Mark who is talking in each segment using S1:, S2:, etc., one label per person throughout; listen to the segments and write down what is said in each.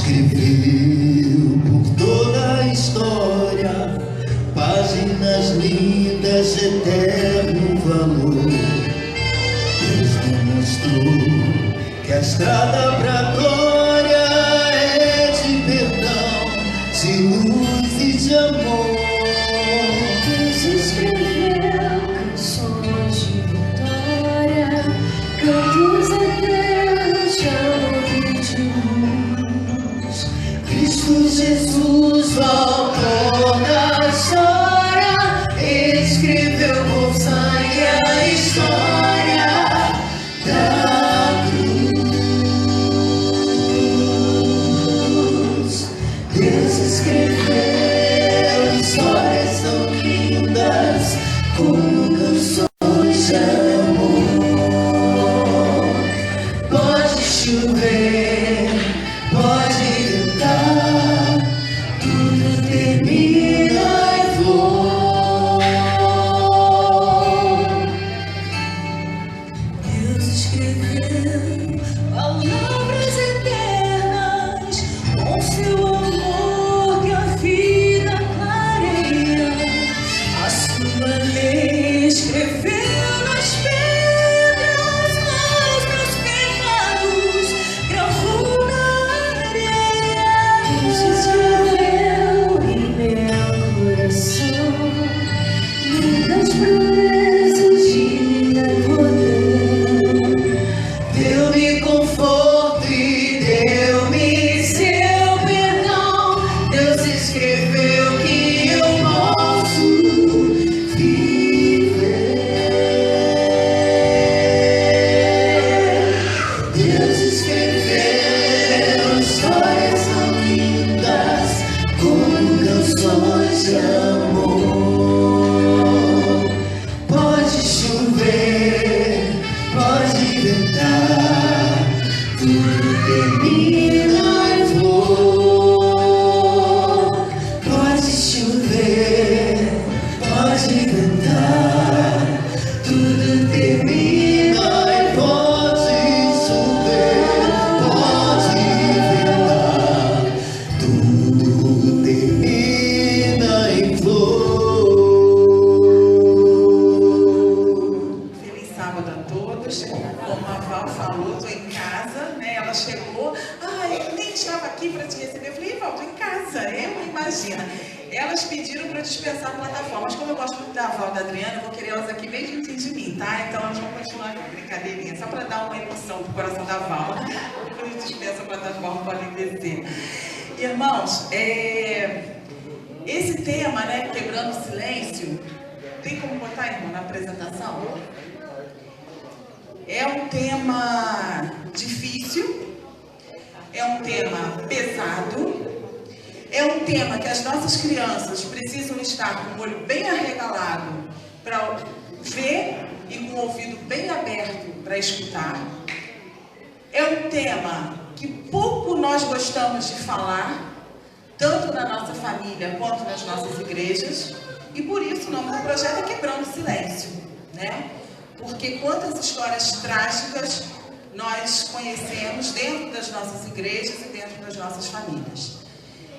S1: escreveu por toda a história páginas lindas de eterno valor. Deus demonstrou que a estrada pra glória é de perdão, de luz e de amor.
S2: Deus escreveu canções de vitória, cantos eternos de amor e de luz.
S1: Cristo Jesus, o autor da história, escreveu com sangue a história da cruz. Deus escreveu histórias tão lindas como canções de amor. Pode chover, pode ventar, tudo termina em flor.
S2: Deus escreveu palavras eternas com seu amor que a vida clareia. A sua lei escreveu nas pedras, mas meus pecados gravou na areia. Deus escreveu em meu coração muitas promessas de poder.
S1: Deu-me conforto e deu-me seu perdão. Deus escreveu que eu posso viver. Deus escreveu histórias tão lindas como canções de amor. Pode chover, pode ventar, tudo termina em flor. Pode chover, pode ventar, tudo termina em flor. Pode chover, pode ventar, tudo termina em flor.
S3: Feliz sábado a todos. Como a Val falou, estou em casa, né? Ela chegou, eu nem estava aqui para te receber. Eu falei, Val, estou em casa, imagina. Elas pediram para eu dispensar a plataforma, mas como eu gosto muito da Val e da Adriana, eu vou querer elas aqui bem juntinho de mim, tá? Então elas vão continuar com brincadeirinha, só para dar uma emoção pro coração da Val. Depois eu dispenso a plataforma, podem descer. Irmãos, esse tema, né, quebrando o silêncio, tem como botar, irmão, na apresentação? É um tema difícil, é um tema pesado, é um tema que as nossas crianças precisam estar com o olho bem arregalado para ver e com o ouvido bem aberto para escutar. É um tema que pouco nós gostamos de falar, tanto na nossa família quanto nas nossas igrejas, e por isso o nome do projeto é Quebrando o Silêncio, né? Porque quantas histórias trágicas nós conhecemos dentro das nossas igrejas e dentro das nossas famílias.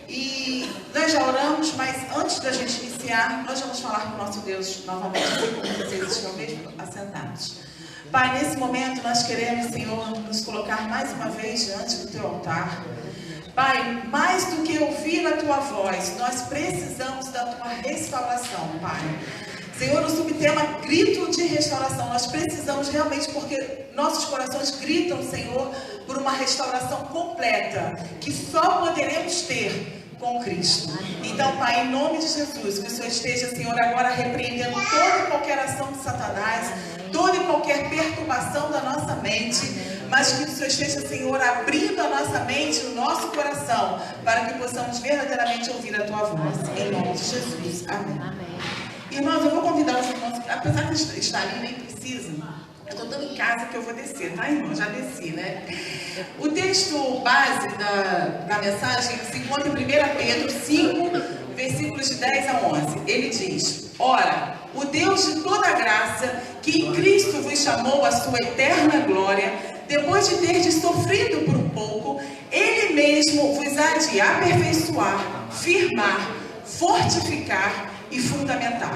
S3: E nós já oramos, mas antes da gente iniciar, nós vamos falar com o nosso Deus novamente, como vocês estão mesmo assentados. Pai, nesse momento nós queremos, Senhor, nos colocar mais uma vez diante do Teu altar. Pai, mais do que ouvir a Tua voz, nós precisamos da Tua restauração, Pai. Senhor, o subtema grito de restauração, nós precisamos realmente, porque nossos corações gritam, Senhor, por uma restauração completa, que só poderemos ter com Cristo. Então, Pai, em nome de Jesus, que o Senhor esteja, Senhor, agora repreendendo toda e qualquer ação de Satanás, toda e qualquer perturbação da nossa mente, mas que o Senhor esteja, Senhor, abrindo a nossa mente, o nosso coração, para que possamos verdadeiramente ouvir a Tua voz. Em nome de Jesus. Amém.
S2: Amém.
S3: Irmãos, eu vou convidar os irmãos, apesar de estar ali, nem precisam. Eu estou tão em casa que eu vou descer, tá, irmão? Já desci, né? O texto base da mensagem se encontra em 1 Pedro 5, versículos de 10 a 11. Ele diz: Ora, o Deus de toda graça, que em Cristo vos chamou à sua eterna glória, depois de terdes sofrido por um pouco, Ele mesmo vos há de aperfeiçoar, firmar, fortificar e fundamentar.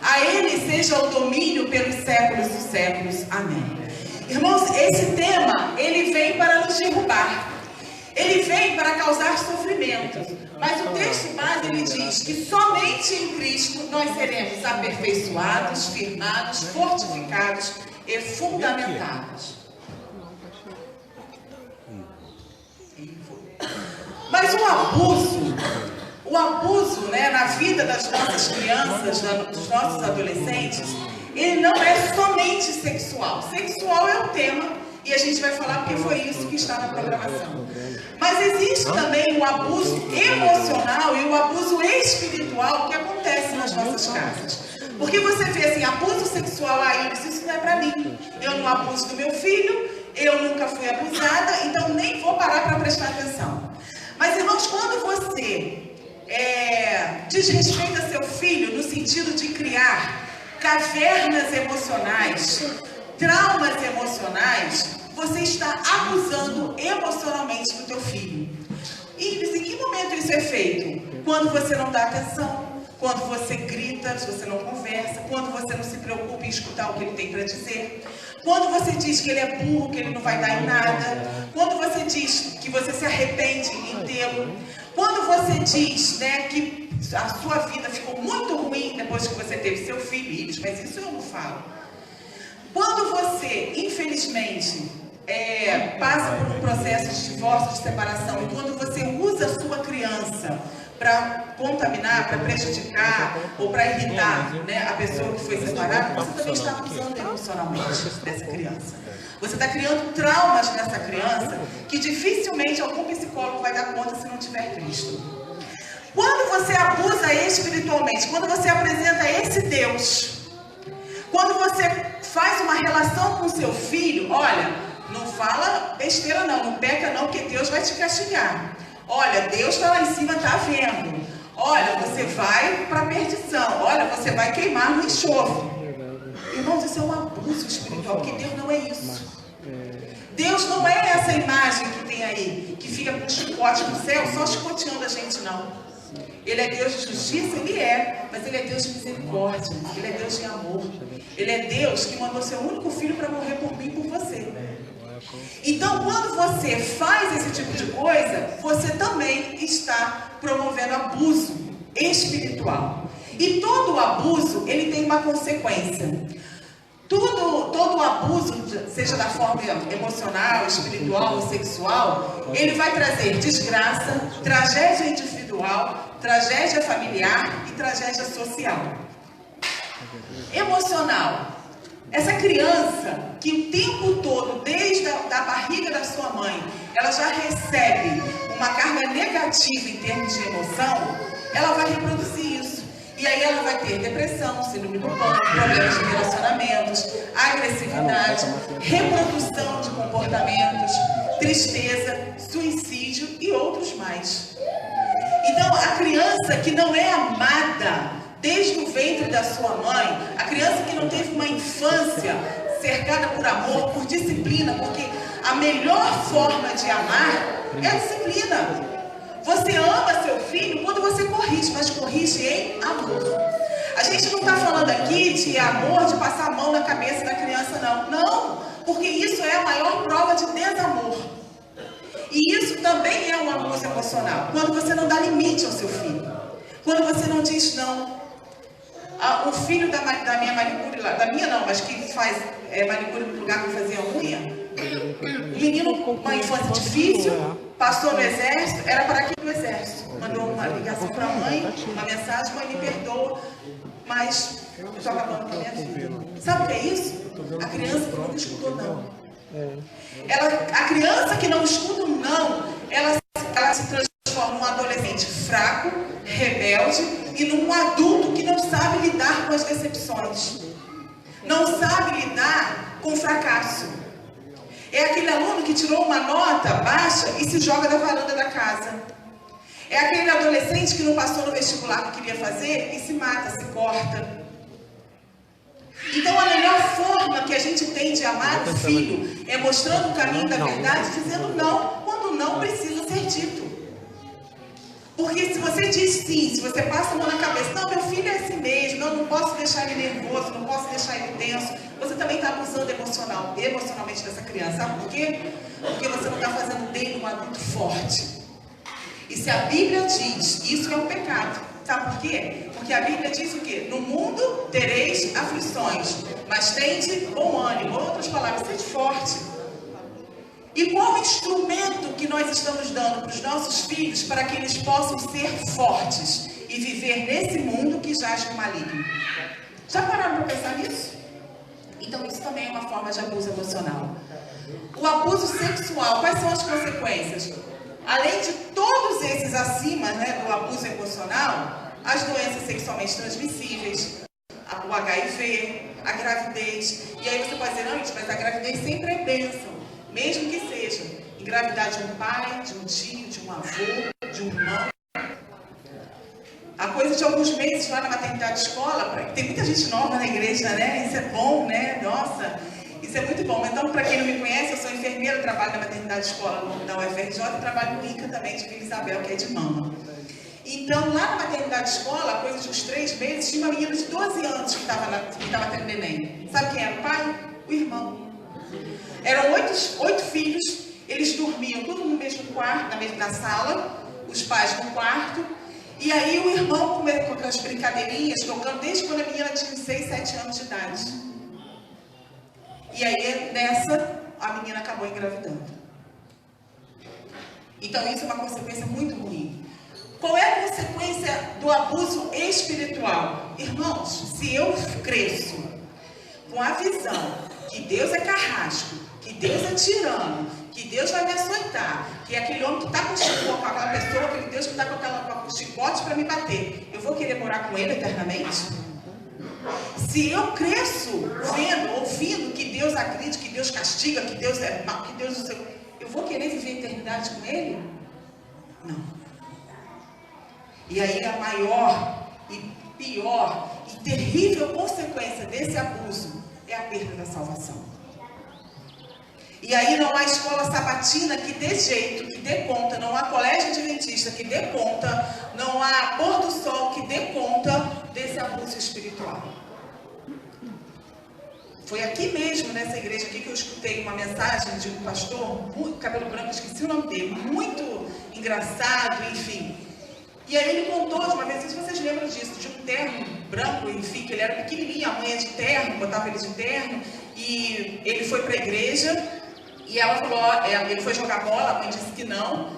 S3: A Ele seja o domínio pelos séculos dos séculos. Amém. Irmãos, esse tema, ele vem para nos derrubar. Ele vem para causar sofrimento. Mas o texto base, ele diz que somente em Cristo nós seremos aperfeiçoados, firmados, fortificados e fundamentados. Mas o abuso, né, na vida das nossas crianças, dos nossos adolescentes, ele não é somente sexual. Sexual é o tema e a gente vai falar porque foi isso que está na programação. Mas existe também o abuso emocional e o abuso espiritual que acontece nas nossas casas. Porque você vê assim, abuso sexual, isso não é para mim. Eu não abuso do meu filho, eu nunca fui abusada, então nem vou parar para prestar atenção. Mas, irmãos, quando você desrespeita seu filho no sentido de criar cavernas emocionais, traumas emocionais, você está abusando emocionalmente do teu filho. E em que momento isso é feito? Quando você não dá atenção, quando você grita, se você não conversa, quando você não se preocupa em escutar o que ele tem para dizer, quando você diz que ele é burro, que ele não vai dar em nada, quando você diz que você se arrepende em tê-lo, quando você diz, né, que a sua vida ficou muito ruim depois que você teve seu filho, mas isso eu não falo. Quando você, infelizmente, passa por um processo de divórcio, de separação, e quando você usa a sua criança para contaminar, para prejudicar ou para irritar, né, a pessoa que foi separada, você também está abusando emocionalmente dessa criança. Você está criando traumas nessa criança que dificilmente algum psicólogo vai dar conta se não tiver Cristo. Quando você abusa espiritualmente, quando você apresenta esse Deus, quando você faz uma relação com seu filho, olha, não fala besteira não peca não, porque Deus vai te castigar. Olha, Deus está lá em cima, está vendo. Olha, você vai para a perdição. Olha, você vai queimar no enxofre. Irmãos, isso é um abuso espiritual, porque Deus não é isso. Deus não é essa imagem que tem aí, que fica com chicote no céu, só chicoteando a gente, não. Ele é Deus de justiça, Ele é, mas Ele é Deus de misericórdia, Ele é Deus de amor. Ele é Deus que mandou seu único filho para morrer por mim e por você. Então, quando você faz esse tipo de coisa, você também está promovendo abuso espiritual. E todo abuso, ele tem uma consequência. Todo abuso, seja da forma emocional, espiritual ou sexual, ele vai trazer desgraça, tragédia individual, tragédia familiar e tragédia social. Emocional. Essa criança que o tempo todo, desde a barriga da sua mãe, ela já recebe uma carga negativa em termos de emoção, ela vai reproduzir isso. E aí ela vai ter depressão, síndrome do pânico, problemas de relacionamentos, agressividade, reprodução de comportamentos, tristeza, suicídio e outros mais. Então, a criança que não é amada desde o ventre da sua mãe, a criança que não teve uma infância cercada por amor, por disciplina, porque a melhor forma de amar é a disciplina. Você ama seu filho quando você corrige, mas corrige em amor. A gente não está falando aqui de amor, de passar a mão na cabeça da criança, não. Não, porque isso é a maior prova de desamor. E isso também é um abuso emocional. Quando você não dá limite ao seu filho. Quando você não diz não. O filho da minha manicure, da minha não, mas que faz manicure no lugar que fazia unha. O menino com uma infância difícil, passou no exército, era para aqui do exército. Mandou uma ligação para a mãe, uma mensagem: mãe, me perdoa, mas eu estou acabando com a minha vida. Sabe o que é isso? A criança que nunca escutou não. A criança que não escuta um não, ela se transforma num adolescente fraco, rebelde e num adulto que não sabe lidar com as decepções. Não sabe lidar com o fracasso. É aquele aluno que tirou uma nota baixa e se joga da varanda da casa. É aquele adolescente que não passou no vestibular que queria fazer e se mata, se corta. Então, a melhor forma que a gente tem de amar o filho É mostrando o caminho da verdade, dizendo não, quando não precisa ser dito. Porque se você diz sim, se você passa a mão na cabeça, não, meu filho é assim mesmo, não posso deixar ele nervoso, não posso deixar ele tenso, você também está abusando emocionalmente dessa criança. Sabe por quê? Porque você não está fazendo dele um adulto forte. E se a Bíblia diz, isso é um pecado. Sabe por quê? Porque a Bíblia diz o quê? No mundo tereis aflições, mas tende bom ânimo. Em outras palavras, sede forte. E qual instrumento que nós estamos dando para os nossos filhos para que eles possam ser fortes e viver nesse mundo que jaz no maligno? Já pararam para pensar nisso? Então isso também é uma forma de abuso emocional. O abuso sexual, quais são as consequências? Além de todos esses acima, né, do abuso emocional, as doenças sexualmente transmissíveis, o HIV, a gravidez. E aí você pode dizer, não, mas a gravidez sempre é bênção. Mesmo que seja engravidar de um pai, de um tio, de um avô, de um irmão. A coisa de alguns meses lá na maternidade escola, tem muita gente nova na igreja, né? Isso é bom, né? Nossa, isso é muito bom. Então, para quem não me conhece, eu sou enfermeira, trabalho na maternidade escola da UFRJ e trabalho no INCA também, de Vila Isabel, que é de mama. Então, lá na maternidade escola, a coisa de uns 3 meses, tinha uma menina de 12 anos que estava tendo neném. Sabe quem era o pai? O irmão. Eram 8 filhos, eles dormiam tudo no mesmo quarto, na sala, os pais no quarto, e aí o irmão com aquelas brincadeirinhas, tocando desde quando a menina tinha 6, 7 anos de idade. E aí, nessa, a menina acabou engravidando. Então, isso é uma consequência muito ruim. Qual é a consequência do abuso espiritual? Irmãos, se eu cresço com a visão que Deus é carrasco, que Deus é tirano, que Deus vai me açoitar, que é aquele homem que está com chicote, com aquela pessoa, aquele Deus que está com chicote para me bater, eu vou querer morar com ele eternamente? Se eu cresço vendo, ouvindo que Deus agride, que Deus castiga, que Deus é mau, que Deus não sei, eu vou querer viver a eternidade com ele? Não. E aí a maior e pior e terrível consequência desse abuso é a perda da salvação. E aí não há escola sabatina que dê jeito, que dê conta, não há colégio adventista que dê conta, não há pôr do sol que dê conta desse abuso espiritual. Foi aqui mesmo, nessa igreja aqui, que eu escutei uma mensagem de um pastor, muito cabelo branco, esqueci o nome dele, muito engraçado, enfim. E aí ele contou de uma vez, não sei se vocês lembram disso, de um terno branco, enfim, que ele era pequenininho, a mãe é de terno, botava ele de terno, e ele foi para a igreja, e ela falou, ele foi jogar bola, a mãe disse que não,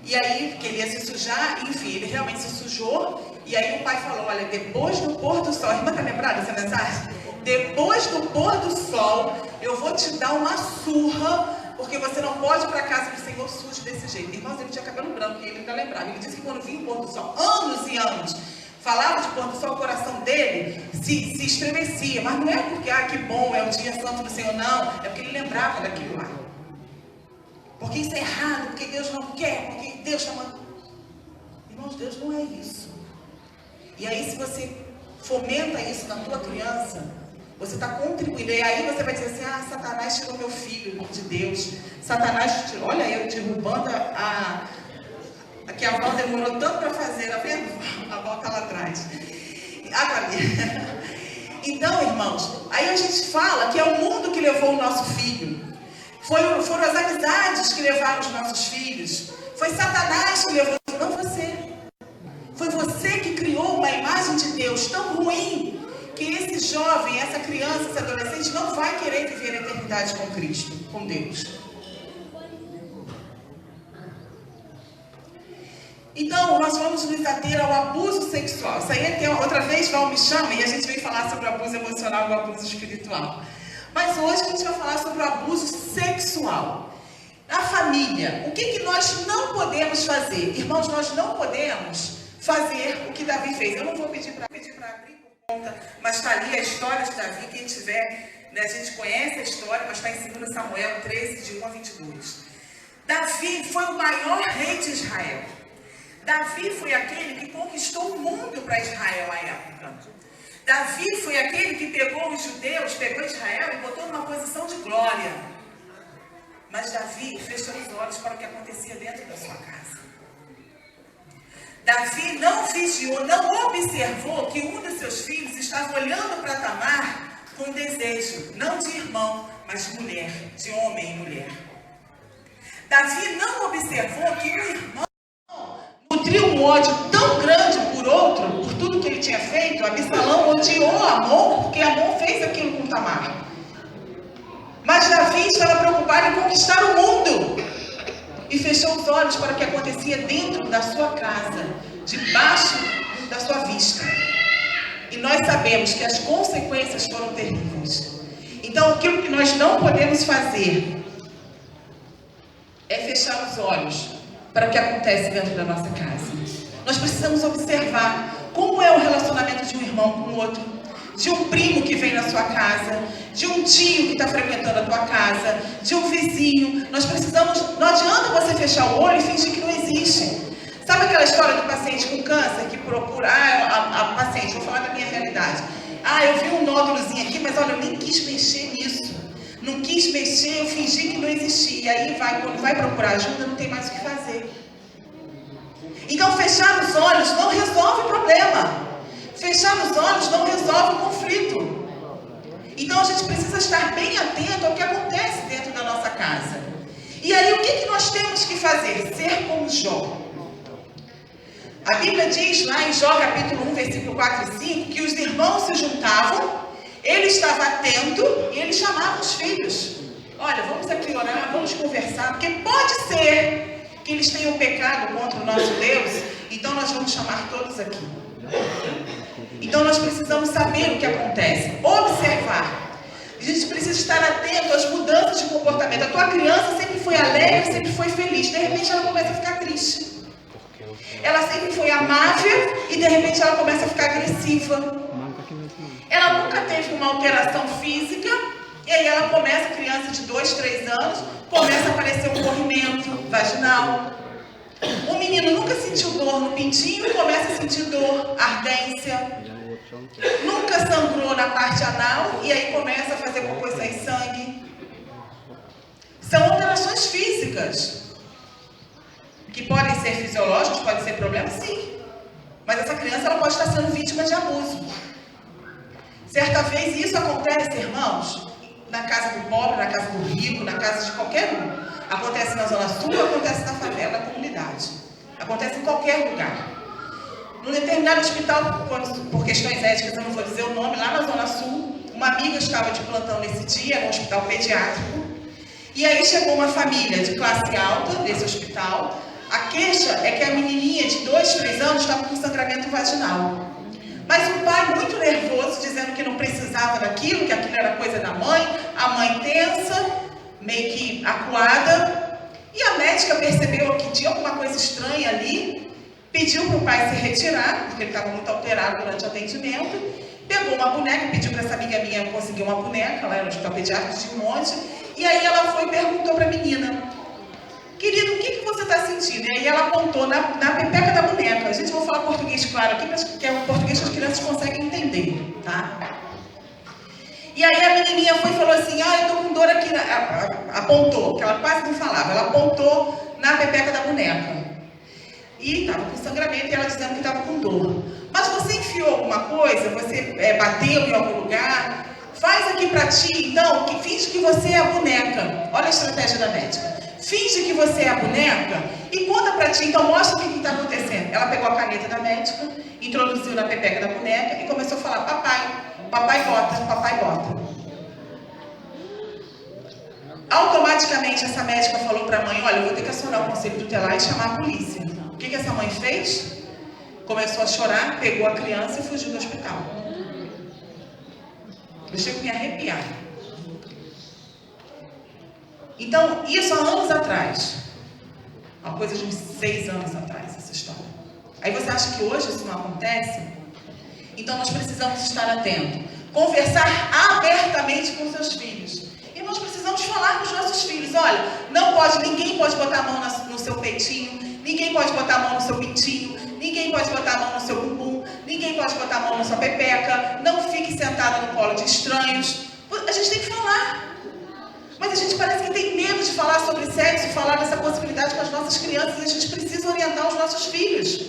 S3: e aí queria se sujar, enfim, ele realmente se sujou, e aí o pai falou, olha, depois do pôr do sol, a irmã está lembrada dessa mensagem? Depois do pôr do sol, eu vou te dar uma surra, porque você não pode ir para a casa do Senhor sujo desse jeito. Irmãos, ele tinha cabelo branco, e ele ainda lembrava. Ele disse que quando vinha o pôr do sol, anos e anos, falava de pôr do sol, o coração dele se estremecia. Mas não é porque, que bom, é o dia santo do Senhor, não. É porque ele lembrava daquilo lá. Porque isso é errado, porque Deus não quer, porque Deus está mandando. Irmãos, Deus não é isso. E aí, se você fomenta isso na tua criança, você está contribuindo. E aí você vai dizer assim, Satanás tirou meu filho de Deus. Satanás tirou, olha eu derrubando que a avó demorou tanto para fazer, tá vendo? A avó está lá atrás. Então, irmãos, aí a gente fala que é o mundo que levou o nosso filho. Foram as amizades que levaram os nossos filhos. Foi Satanás que levou, não você. Foi você que criou uma imagem de Deus tão ruim que esse jovem, essa criança, esse adolescente não vai querer viver a eternidade com Cristo, com Deus. Então, nós vamos nos ater ao abuso sexual. Isso aí é tema. Outra vez, Val me chama e a gente veio falar sobre o abuso emocional e o abuso espiritual. Mas hoje a gente vai falar sobre o abuso sexual. Na família, o que nós não podemos fazer? Irmãos, nós não podemos fazer o que Davi fez. Eu não vou pedir para abrir por conta, mas está ali a história de Davi. Quem tiver, né, a gente conhece a história, mas está em 2 Samuel 13, de 1 a 22. Davi foi o maior rei de Israel. Davi foi aquele que conquistou o mundo para Israel à época. Davi foi aquele que pegou os judeus, pegou Israel e botou numa posição de glória. Mas Davi fechou os olhos para o que acontecia dentro da sua casa. Davi não vigiou, não observou que um dos seus filhos estava olhando para Tamar com desejo, não de irmão, mas de mulher, de homem e mulher. Davi não observou que um irmão nutriu um ódio tão grande por outro, por tudo que ele tinha feito. Absalão odiou Amon, porque Amon fez aquilo com Tamar. Mas Davi estava preocupado em conquistar o mundo e fechou os olhos para o que acontecia dentro da sua casa, debaixo da sua vista. E nós sabemos que as consequências foram terríveis. Então, aquilo que nós não podemos fazer é fechar os olhos para o que acontece dentro da nossa casa. Nós precisamos observar como é o relacionamento de um irmão com o outro, de um primo que vem na sua casa, de um tio que está frequentando a tua casa, de um vizinho. Nós precisamos, não adianta você fechar o olho e fingir que não existe. Sabe aquela história do paciente com câncer que procura, a paciente, vou falar da minha realidade. Eu vi um nódulozinho aqui, mas olha, eu nem quis mexer nisso. Não quis mexer, eu fingi que não existia. E aí, quando vai procurar ajuda, não tem mais o que fazer. Então, fechar os olhos não resolve o problema. Fechar os olhos não resolve o conflito. Então, a gente precisa estar bem atento ao que acontece dentro da nossa casa. E aí, o que nós temos que fazer? Ser como Jó. A Bíblia diz lá em Jó, capítulo 1, versículo 4 e 5, que os irmãos se juntavam, ele estava atento e ele chamava os filhos. Olha, vamos aqui orar, vamos conversar, porque pode ser que eles tenham pecado contra o nosso Deus, então nós vamos chamar todos aqui. Então nós precisamos saber o que acontece, observar. A gente precisa estar atento às mudanças de comportamento. A tua criança sempre foi alegre, sempre foi feliz, de repente ela começa a ficar triste. Ela sempre foi amável e de repente ela começa a ficar agressiva. Ela nunca teve uma alteração física e aí ela começa, criança de 2, 3 anos, começa a aparecer um corrimento vaginal. O menino nunca sentiu dor no pintinho e começa a sentir dor, ardência. Nunca sangrou na parte anal e aí começa a fazer cocô sem sangue. São alterações físicas. Que podem ser fisiológicos, podem ser problemas, sim. Mas essa criança ela pode estar sendo vítima de abuso. Certa vez isso acontece, irmãos, na casa do pobre, na casa do rico, na casa de qualquer um. Acontece na Zona Sul, acontece na favela, na comunidade. Acontece em qualquer lugar. Num determinado hospital, por questões éticas, eu não vou dizer o nome, lá na Zona Sul, uma amiga estava de plantão nesse dia, no hospital pediátrico. E aí chegou uma família de classe alta desse hospital. A queixa é que a menininha de 2, 3 anos estava com sangramento vaginal. Mas o pai muito nervoso, dizendo que não precisava daquilo, que aquilo era coisa da mãe, a mãe tensa, meio que acuada. E a médica percebeu que tinha alguma coisa estranha ali, pediu para o pai se retirar, porque ele estava muito alterado durante o atendimento, pegou uma boneca, pediu para essa amiga minha conseguir uma boneca, lá era no hospital pediátrico, tinha um monte, e aí ela foi e perguntou para a menina: querido, o que você está sentindo? E aí ela apontou na pepeca da boneca. A gente vai falar português claro aqui, mas que é um português que as crianças conseguem entender, tá? E aí a menininha foi e falou assim: eu tô com dor aqui. Apontou, que ela quase não falava. Ela apontou na pepeca da boneca. E estava com sangramento e ela dizendo que estava com dor. Mas você enfiou alguma coisa? Você bateu em algum lugar? Faz aqui para ti, então, que finge que você é a boneca. Olha a estratégia da médica. Finge que você é a boneca e conta pra ti, então mostra o que está acontecendo. Ela pegou a caneta da médica, introduziu na pepeca da boneca e começou a falar: papai bota, papai bota. Automaticamente essa médica falou para a mãe: olha, eu vou ter que acionar o conselho tutelar e chamar a polícia. O que essa mãe fez? Começou a chorar, pegou a criança e fugiu do hospital. Eu chego a me arrepiar. Então, isso há anos atrás. Uma coisa de uns 6 anos atrás, essa história. Aí você acha que hoje isso não acontece? Então, nós precisamos estar atentos. Conversar abertamente com seus filhos. E nós precisamos falar com os nossos filhos: olha, ninguém pode botar a mão no seu peitinho, ninguém pode botar a mão no seu pintinho, ninguém pode botar a mão no seu bumbum, ninguém pode botar a mão na sua pepeca, não fique sentado no colo de estranhos. A gente tem que falar. Mas muita gente parece que tem medo de falar sobre sexo, falar dessa possibilidade com as nossas crianças, e a gente precisa orientar os nossos filhos.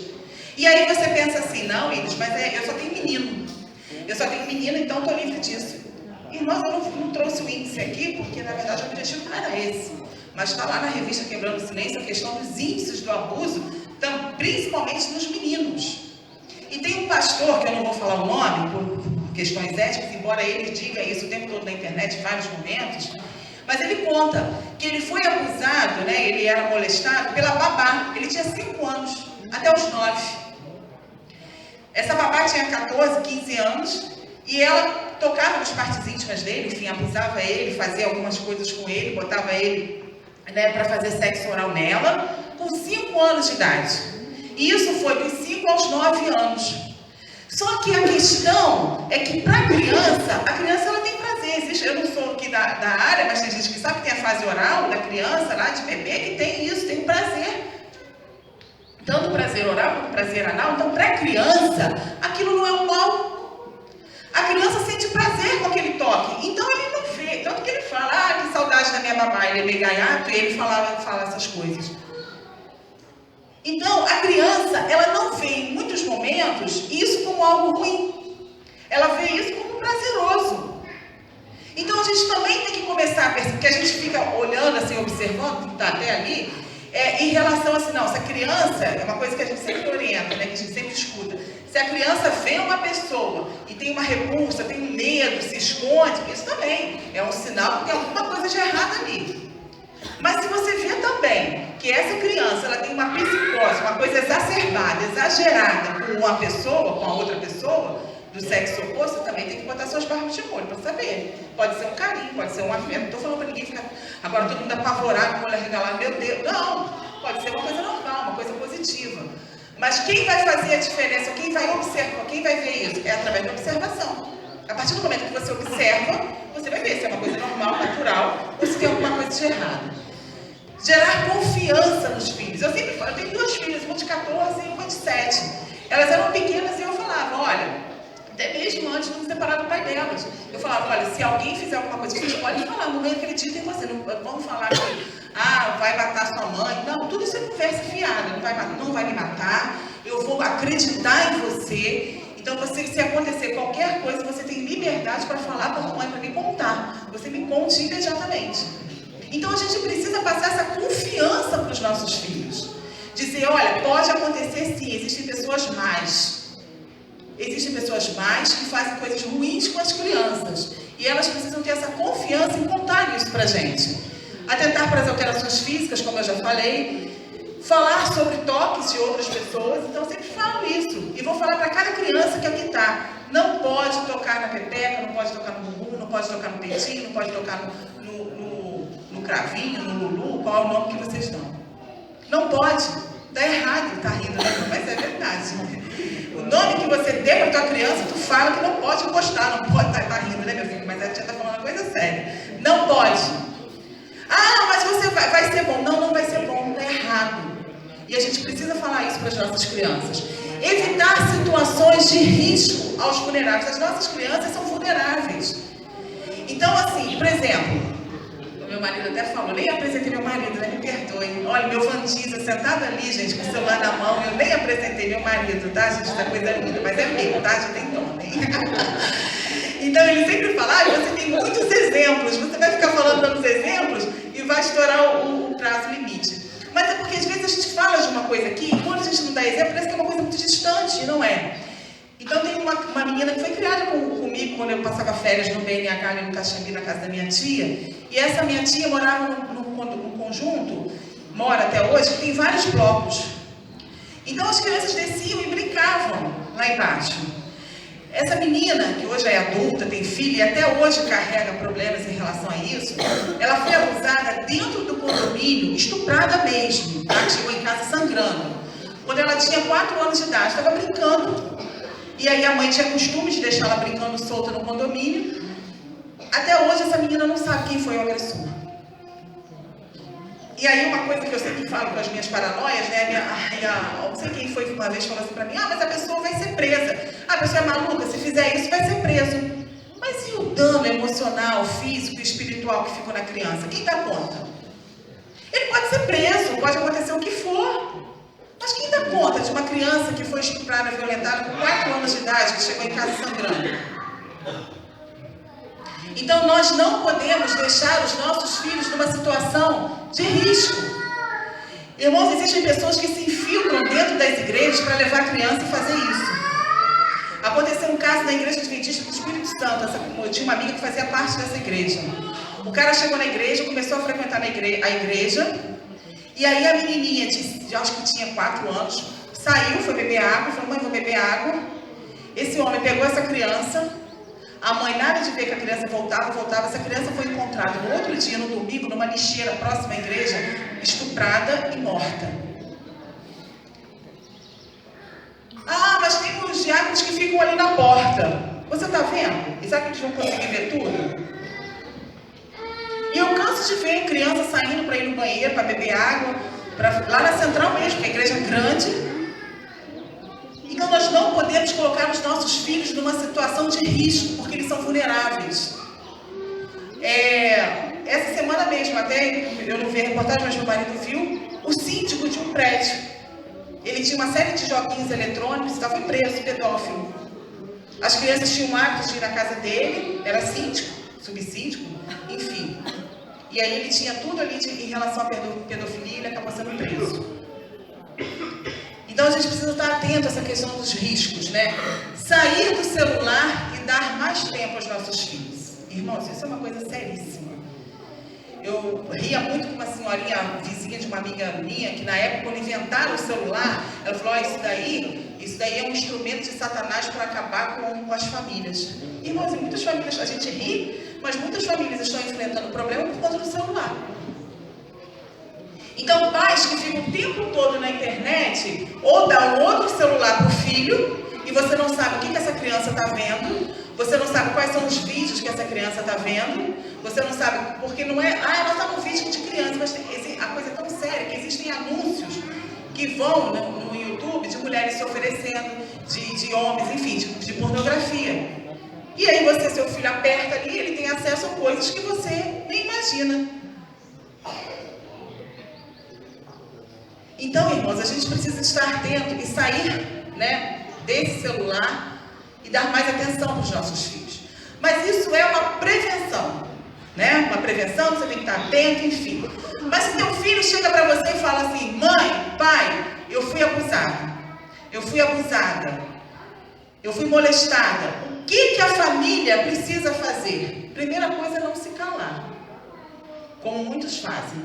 S3: E aí você pensa assim, não, Iris, mas eu só tenho menino. Eu só tenho menina, então estou livre disso. Irmãos, eu não trouxe o índice aqui, porque na verdade o objetivo não era esse. Mas está lá na revista Quebrando o Silêncio a questão dos índices do abuso, principalmente nos meninos. E tem um pastor, que eu não vou falar o nome, por questões éticas, embora ele diga isso o tempo todo na internet, em vários momentos, mas ele conta que ele foi abusado, né, ele era molestado pela babá. Ele tinha 5 anos, até os 9. Essa babá tinha 14, 15 anos, e ela tocava nas partes íntimas dele, enfim, abusava ele, fazia algumas coisas com ele, botava ele, né, para fazer sexo oral nela, com 5 anos de idade. E isso foi dos 5 aos 9 anos. Só que a questão é que para a criança ela tem prazer. Existe, eu não sou aqui da área, mas tem gente que sabe que tem a fase oral da criança, lá de bebê, que tem isso, tem prazer. Tanto prazer oral quanto prazer anal. Então, para a criança, aquilo não é um mal. A criança sente prazer com aquele toque. Então, ele não vê. Tanto que ele fala, que saudade da minha babá. Ele é meio gaiato e ele fala essas coisas. Então, a criança, ela não vê em muitos momentos isso como algo ruim. Ela vê isso como prazeroso. Então, a gente também tem que começar a perceber, que a gente fica olhando assim, observando, que está até ali, em relação assim, não, se a criança, é uma coisa que a gente sempre orienta, né, que a gente sempre escuta, se a criança vê uma pessoa e tem uma repulsa, tem um medo, se esconde, isso também é um sinal que tem alguma coisa de errado ali. Mas se você vê também que essa criança ela tem uma psicose, uma coisa exacerbada, exagerada com uma pessoa, com a outra pessoa, do sexo oposto, você também tem que botar suas barbas de molho para saber. Pode ser um carinho, pode ser um afeto. Não estou falando para ninguém ficar agora todo mundo apavorado, com o olho arregalado, meu Deus. Não, pode ser uma coisa normal, uma coisa positiva. Mas quem vai fazer a diferença, quem vai observar, quem vai ver isso? É através da observação. A partir do momento que você observa, você vai ver se é uma coisa normal, natural, ou se tem alguma coisa de errado. Gerar confiança nos filhos. Eu sempre falo, eu tenho 2 filhas, uma de 14 e uma de 7. Elas eram pequenas e eu falava, olha, até mesmo antes de me separar do pai delas. Eu falava, olha, se alguém fizer alguma coisa, vocês podem falar, mamãe acredita em você. Não vamos falar que, vai matar sua mãe. Não, tudo isso é conversa fiada. Não vai me matar, eu vou acreditar em você. Então, se acontecer qualquer coisa, você tem liberdade para falar para a mamãe, para me contar. Você me conte imediatamente. Então, a gente precisa passar essa confiança para os nossos filhos. Dizer, olha, pode acontecer sim, existem pessoas más. Existem pessoas más que fazem coisas ruins com as crianças. E elas precisam ter essa confiança em contar isso para a gente. Atentar para as alterações físicas, como eu já falei. Falar sobre toques de outras pessoas. Então, eu sempre falo isso. E vou falar para cada criança que aqui está. Não pode tocar na pepeca, não pode tocar no bumbum, não pode tocar no peitinho, não pode tocar no cravinho, no lulu, qual é o nome que vocês dão. Não pode. Está errado, está rindo, né? Mas é verdade. O nome que você dê para a tua criança, tu fala que não pode encostar, não pode estar rindo, né, meu filho? Mas a tia está falando uma coisa séria. Não pode. Mas você vai ser bom. Não vai ser bom, está errado. E a gente precisa falar isso para as nossas crianças. Evitar situações de risco aos vulneráveis. As nossas crianças são vulneráveis. Então, assim, por exemplo, o meu marido até falou, nem apresentei meu marido, né? Me perdoe. Olha, meu Vantiza sentado ali, gente, com o celular na mão, eu nem apresentei meu marido, tá, gente? Essa coisa linda, mas é meu, tá? Já tem nome. Então, ele sempre fala, você tem muitos exemplos, você vai ficar falando dando exemplos e vai estourar o prazo limite. Mas é porque às vezes a gente fala de uma coisa aqui, e quando a gente não dá exemplo, parece que é uma coisa muito distante, não é? Então tem uma menina que foi criada comigo quando eu passava férias no BNH, ali no Caxambi, na casa da minha tia. E essa minha tia morava num conjunto, mora até hoje, que tem vários blocos. Então as crianças desciam e brincavam lá embaixo. Essa menina, que hoje é adulta, tem filha e até hoje carrega problemas em relação a isso, ela foi abusada dentro do condomínio, estuprada mesmo, tá? Chegou em casa sangrando. Quando ela tinha 4 anos de idade, estava brincando. E aí a mãe tinha costume de deixar ela brincando solta no condomínio. Até hoje essa menina não sabe quem foi o agressor. E aí uma coisa que eu sempre falo com as minhas paranoias, né? Não sei quem foi uma vez falou assim pra mim, mas a pessoa vai ser presa. A pessoa é maluca, se fizer isso vai ser preso. Mas e o dano emocional, físico e espiritual espiritual que ficou na criança? Quem dá conta? Ele pode ser preso, pode acontecer o que for. Mas quem dá conta de uma criança que foi estuprada, violentada com 4 anos de idade, que chegou em casa sangrando? Então nós não podemos deixar os nossos filhos numa situação de risco. Irmãos, existem pessoas que se infiltram dentro das igrejas para levar a criança e fazer isso. Aconteceu um caso na igreja adventista do Espírito Santo. Eu tinha uma amiga que fazia parte dessa igreja. O cara chegou na igreja, começou a frequentar a igreja. E aí a menininha, acho que tinha 4 anos, saiu, foi beber água, falou: mãe, vou beber água. Esse homem pegou essa criança, a mãe nada de ver que a criança voltava. Essa criança foi encontrada no outro dia, no domingo, numa lixeira próxima à igreja, estuprada e morta. Ah, mas tem os diáconos que ficam ali na porta. Você está vendo? E sabe que eles vão conseguir ver tudo? E eu canso de ver criança saindo para ir no banheiro, para beber água, lá na central mesmo, que a igreja é grande. Então nós não podemos colocar os nossos filhos numa situação de risco, porque eles são vulneráveis. Essa semana mesmo, até eu não vi a reportagem, mas meu marido viu, o síndico de um prédio. Ele tinha uma série de joguinhos eletrônicos e foi preso, pedófilo. As crianças tinham o hábito de ir na casa dele, era síndico, subsíndico, enfim. E aí ele tinha tudo ali em relação à pedofilia e ele acabou sendo preso. Então a gente precisa estar atento a essa questão dos riscos, né? Sair do celular e dar mais tempo aos nossos filhos. Irmãos, isso é uma coisa seríssima. Eu ria muito com uma senhorinha, vizinha de uma amiga minha, que na época, quando inventaram o celular, ela falou: isso daí é um instrumento de Satanás para acabar com as famílias. Irmãos, em muitas famílias a gente ri, mas muitas famílias estão enfrentando problema por conta do celular. Então, pais que ficam o tempo todo na internet, ou dá um outro celular para o filho, e você não sabe o que essa criança está vendo, você não sabe quais são os vídeos que essa criança está vendo, você não sabe, porque não é, ela está no vídeo de criança, mas a coisa é tão séria que existem anúncios que vão no YouTube de mulheres se oferecendo, de homens, enfim, de pornografia. E aí seu filho aperta ali, ele tem acesso a coisas que você nem imagina. Então, irmãos, a gente precisa estar atento e sair, né, desse celular e dar mais atenção para os nossos filhos. Mas isso é uma prevenção, né? Uma prevenção, você tem que estar atento, enfim. Mas se teu filho chega para você e fala assim: mãe, pai, eu fui abusado, eu fui abusada, eu fui molestada, o que a família precisa fazer? Primeira coisa é não se calar, como muitos fazem.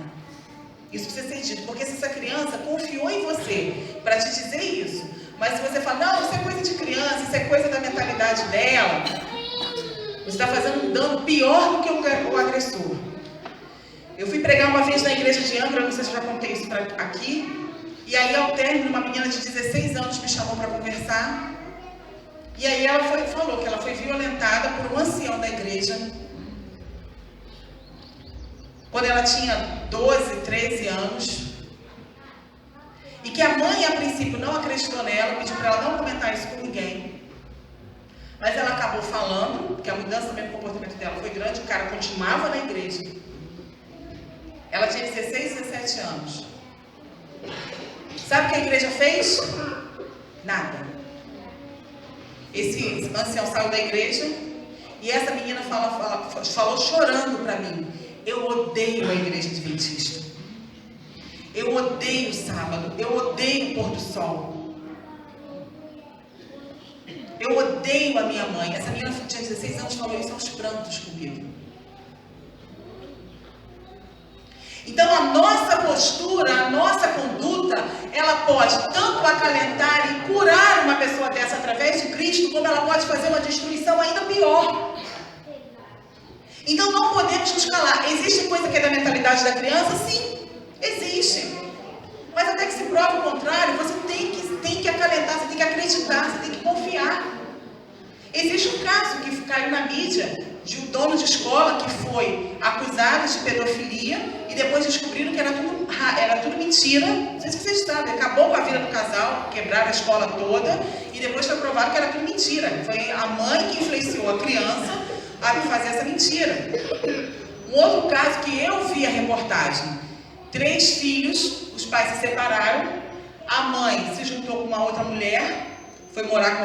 S3: Isso precisa ser dito, porque se essa criança confiou em você para te dizer isso, mas se você fala: não, isso é coisa de criança, isso é coisa da mentalidade dela, você está fazendo um dano pior do que o agressor. Eu fui pregar uma vez na igreja de Angra, não sei se eu já contei isso aqui, e aí ao término, uma menina de 16 anos me chamou para conversar, e aí ela falou que ela foi violentada por um ancião da igreja, quando ela tinha 12, 13 anos, e que a mãe, a princípio, não acreditou nela, pediu para ela não comentar isso com ninguém. Mas ela acabou falando, que a mudança também do comportamento dela foi grande, o cara continuava na igreja. Ela tinha 16, 17 anos. Sabe o que a igreja fez? Nada. Esse ancião saiu da igreja, e essa menina falou chorando para mim: eu odeio a igreja adventista. Eu odeio o sábado. Eu odeio o pôr do sol. Eu odeio a minha mãe. Essa menina tinha 16 anos, falou isso aos prantos comigo. Então a nossa postura, a nossa conduta, ela pode tanto acalentar e curar uma pessoa dessa através de Cristo, como ela pode fazer uma destruição ainda pior. Então não podemos nos calar. Existe coisa que é da mentalidade da criança? Sim, existe. Mas até que se prove o contrário, você tem que acalentar, você tem que acreditar, você tem que confiar. Existe um caso que caiu na mídia de um dono de escola que foi acusado de pedofilia e depois descobriram que era tudo mentira. Não sei se vocês sabem, acabou com a vida do casal, quebraram a escola toda e depois foi provado que era tudo mentira. Foi a mãe que influenciou a criança a fazer essa mentira. Um outro caso que eu vi a reportagem, 3 filhos, os pais se separaram, a mãe se juntou com uma outra mulher, foi morar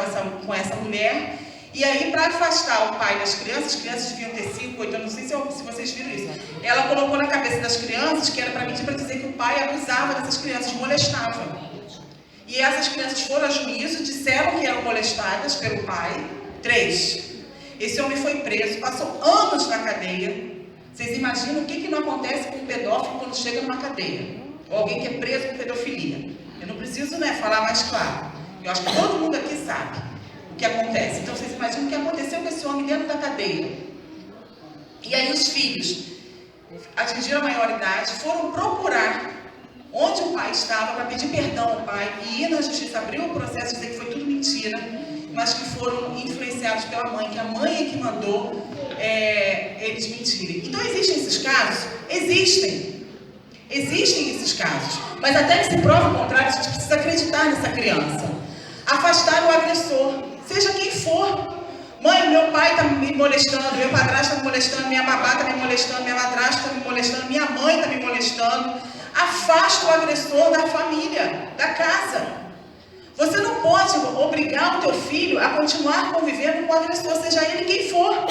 S3: com essa mulher, e aí para afastar o pai das crianças, as crianças deviam ter 5, 8 anos, não sei se vocês viram isso, ela colocou na cabeça das crianças que era para mentir, para dizer que o pai abusava dessas crianças, molestava. E essas crianças foram a juízo, disseram que eram molestadas pelo pai, 3. Esse homem foi preso, passou anos na cadeia. Vocês imaginam o que não acontece com um pedófilo quando chega numa cadeia? Ou alguém que é preso por pedofilia. Eu não preciso, falar mais claro. Eu acho que todo mundo aqui sabe o que acontece. Então vocês imaginam o que aconteceu com esse homem dentro da cadeia. E aí os filhos atingiram a maioridade, foram procurar onde o pai estava para pedir perdão ao pai e ir na justiça, abrir o processo, dizer que foi tudo mentira, mas que foram influenciados pela mãe, que a mãe é que mandou eles mentirem. Então existem esses casos? Existem esses casos, mas até que se prove o contrário, a gente precisa acreditar nessa criança. Afastar o agressor, seja quem for. Mãe, meu pai está me molestando, meu padrasto está me molestando, minha babá está me molestando, minha madrasta está me molestando, minha mãe está me molestando. Afasta o agressor da família, da casa. Você não pode obrigar o teu filho a continuar convivendo com o agressor, seja ele quem for.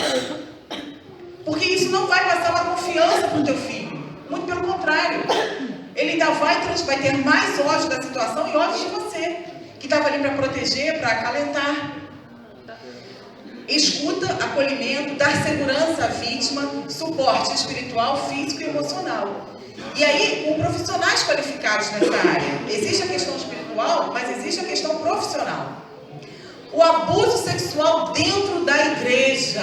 S3: Porque isso não vai passar uma confiança para o teu filho. Muito pelo contrário. Ele ainda vai ter mais ódio da situação e ódio de você, que estava ali para proteger, para acalentar. Escuta, acolhimento, dar segurança à vítima, suporte espiritual, físico e emocional. E aí, com profissionais qualificados nessa área. Existe a questão espiritual, mas existe a questão profissional. O abuso sexual dentro da igreja.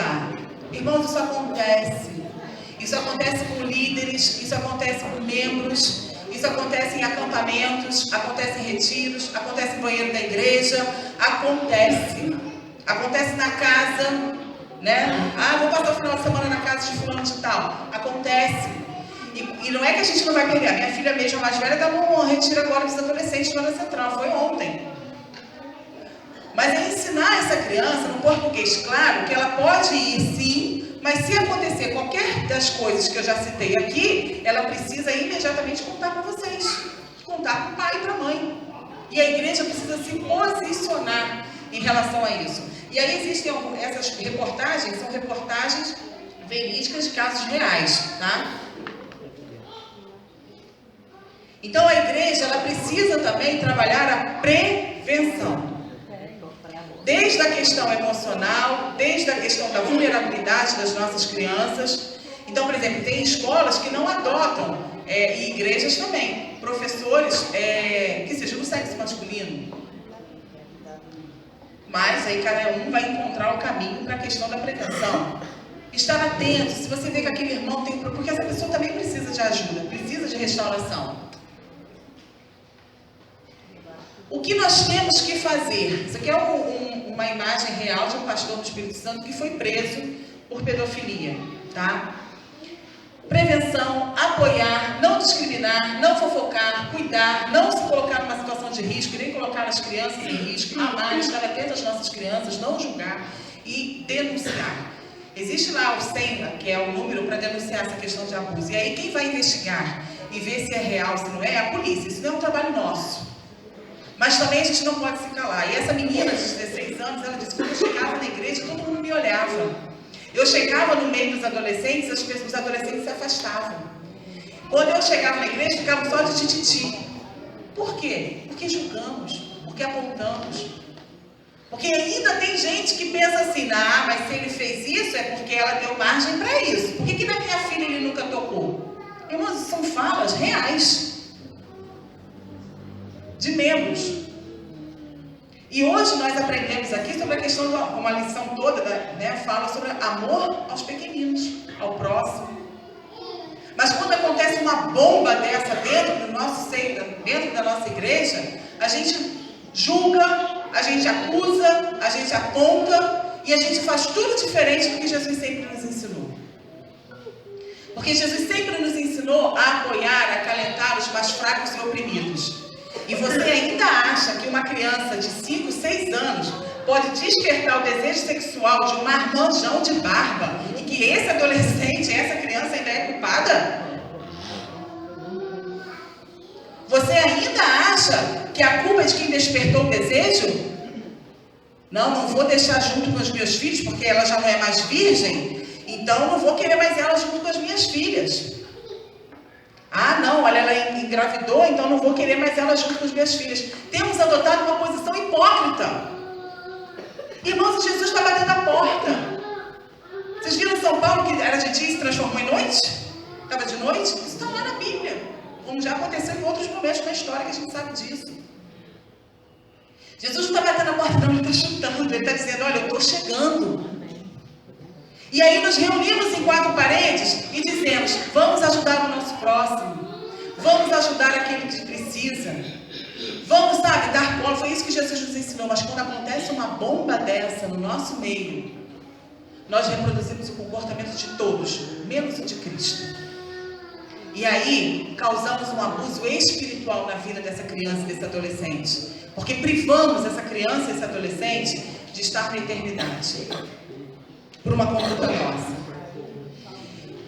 S3: Irmãos, isso acontece. Isso acontece com líderes, isso acontece com membros, isso acontece em acampamentos, acontece em retiros, acontece em banheiro da igreja, acontece na casa, vou passar o final de semana na casa de fulano de tal. Acontece. E não é que a gente não vai pegar. Minha filha mesmo, a mais velha, está num retiro agora dos adolescentes lá na Central, foi ontem. Mas é ensinar essa criança, no português claro, que ela pode ir sim, mas se acontecer qualquer das coisas que eu já citei aqui, ela precisa imediatamente contar para vocês. Contar para o pai e para a mãe. E a igreja precisa se posicionar em relação a isso. E aí existem essas reportagens, são reportagens verídicas de casos reais, tá? Então a igreja, ela precisa também trabalhar a prevenção. Desde a questão emocional, desde a questão da vulnerabilidade das nossas crianças. Então, por exemplo, tem escolas que não adotam, e igrejas também, professores que sejam do sexo masculino. Mas aí cada um vai encontrar o caminho para a questão da prevenção. Estar atento, se você vê que aquele irmão tem... Porque essa pessoa também precisa de ajuda, precisa de restauração. O que nós temos que fazer? Isso aqui é uma imagem real de um pastor do Espírito Santo que foi preso por pedofilia, tá? Prevenção, apoiar, não discriminar, não fofocar, cuidar, não se colocar numa situação de risco, nem colocar as crianças em risco, amar, estar atento às nossas crianças, não julgar e denunciar. Existe lá o 100, que é o número para denunciar essa questão de abuso. E aí quem vai investigar e ver se é real, se não é a polícia. Isso não é um trabalho nosso. Mas também a gente não pode se calar. E essa menina de 16 anos, ela disse que quando eu chegava na igreja, todo mundo me olhava. Eu chegava no meio dos adolescentes, os adolescentes se afastavam. Quando eu chegava na igreja, ficavam só de tititi. Por quê? Porque julgamos, porque apontamos. Porque ainda tem gente que pensa assim, mas se ele fez isso é porque ela deu margem para isso. Por que na minha filha ele nunca tocou? Irmãos, são falas reais. De membros. E hoje nós aprendemos aqui sobre a questão, uma lição toda, fala sobre amor aos pequeninos, ao próximo. Mas quando acontece uma bomba dessa dentro do nosso seio, dentro da nossa igreja, a gente julga, a gente acusa, a gente aponta e a gente faz tudo diferente do que Jesus sempre nos ensinou. Porque Jesus sempre nos ensinou a apoiar, a acalentar os mais fracos e oprimidos. E você ainda acha que uma criança de 5, 6 anos pode despertar o desejo sexual de um marmanjão de barba e que que esse adolescente, essa criança ainda é culpada? Você ainda acha que a culpa é de quem despertou o desejo? Não vou deixar junto com os meus filhos, porque ela já não é mais virgem, então não vou querer mais ela junto com as minhas filhas. Ah, não, olha, ela engravidou, então não vou querer mais ela junto com as minhas filhas. Temos adotado uma posição hipócrita. Irmãos, Jesus está batendo a porta. Vocês viram São Paulo que era de dia e se transformou em noite? Estava de noite? Isso está lá na Bíblia. Como já aconteceu em outros momentos da história que a gente sabe disso. Jesus não está batendo a porta, não, ele está chutando, ele está dizendo, olha, eu estou chegando. E aí nos reunimos em 4 paredes e dizemos, vamos ajudar o nosso próximo, vamos ajudar aquele que precisa, vamos, sabe, dar colo. Foi isso que Jesus nos ensinou, mas quando acontece uma bomba dessa no nosso meio, nós reproduzimos o comportamento de todos, menos o de Cristo. E aí, causamos um abuso espiritual na vida dessa criança e desse adolescente. Porque privamos essa criança e esse adolescente de estar na eternidade. Por uma conduta nossa.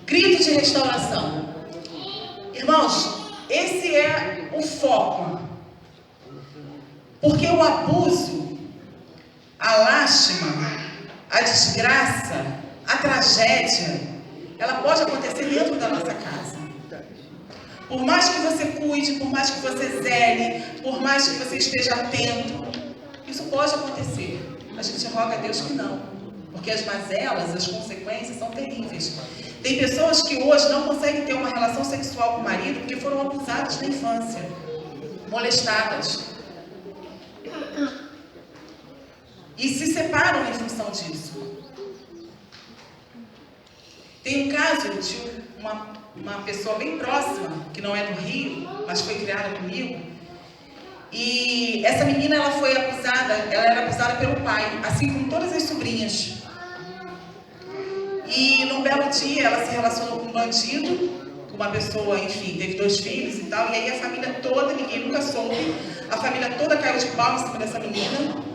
S3: Grito de restauração. Irmãos, esse é o foco. Porque o abuso, a lástima, a desgraça, a tragédia, ela pode acontecer dentro da nossa casa. Por mais que você cuide, por mais que você zele, por mais que você esteja atento, isso pode acontecer. A gente roga a Deus que não, porque as mazelas, as consequências são terríveis. Tem pessoas que hoje não conseguem ter uma relação sexual com o marido porque foram abusadas na infância, molestadas. E se separam em função disso. Tem um caso de uma pessoa bem próxima, que não é do Rio, mas foi criada comigo. E essa menina, ela era abusada pelo pai, assim como todas as sobrinhas. E num belo dia, ela se relacionou com um bandido, com uma pessoa, enfim, teve 2 filhos e tal. E aí a família toda, ninguém nunca soube, a família toda caiu de pau em cima dessa menina.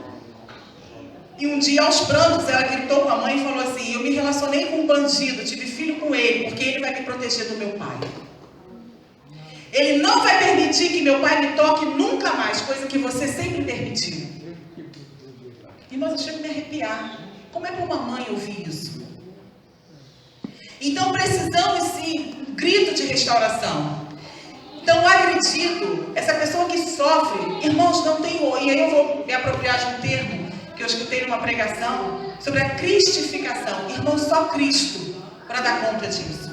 S3: E um dia, aos prantos, ela gritou com a mãe e falou assim, eu me relacionei com um bandido, tive filho com ele, porque ele vai me proteger do meu pai. Ele não vai permitir que meu pai me toque nunca mais, coisa que você sempre permitiu. Irmãos, eu chego a me arrepiar. Como é para uma mãe ouvir isso? Então precisamos sim, um grito de restauração. Então o agredido, essa pessoa que sofre, irmãos, não tem... E aí eu vou me apropriar de um termo que eu escutei numa pregação sobre a cristificação. Irmãos, só Cristo para dar conta disso.